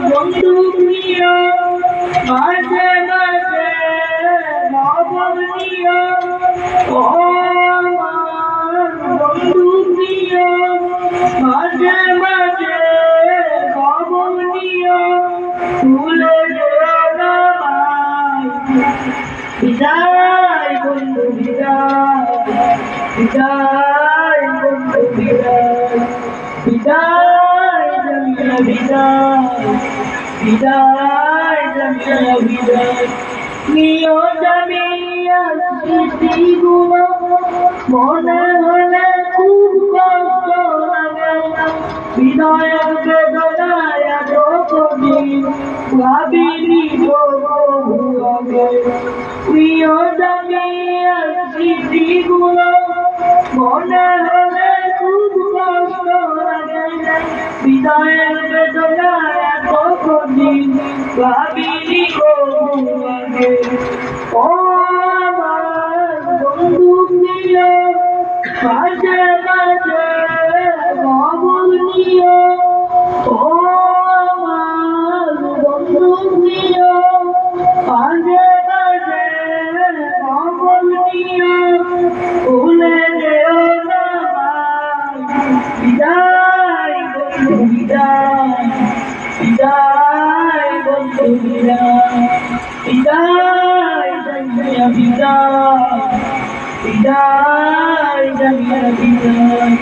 বন্ধু প্রিয় মাঝে মাঝে নবনীয় ও বন্ধু প্রিয় মাঝে মাঝে নবনীয় ভুলে যেও না বিদায় বন্ধু বিদায় বিদায় বন্ধু বিদায় বিদায় জামিলা বিদায় বিদায় জামিলা বিদায় নিও জামিয়া স্মৃতিগুলো মনে হলে খুব কষ্ট লাগে বিদায়ের বেদনায় যতদিন ভাবিনি বহু আগে নিও জামিয়া স্মৃতিগুলো মনে হলে খুব কষ্ট লাগে বিদায়ের বেদনায় কতদিন ভাবিনি বহু আগে ও আমার বন্ধু প্রিয় মাঝে মাঝে খবর নিও ও আমার বন্ধু প্রিয় মাঝে মাঝে খবর নিও ভুলে যেও না বিদায় বন্ধু বিদায় বিদায় বন্ধু বিদায় বিদায় জামিলা বিদায় বিদায় জামিলা বিদায়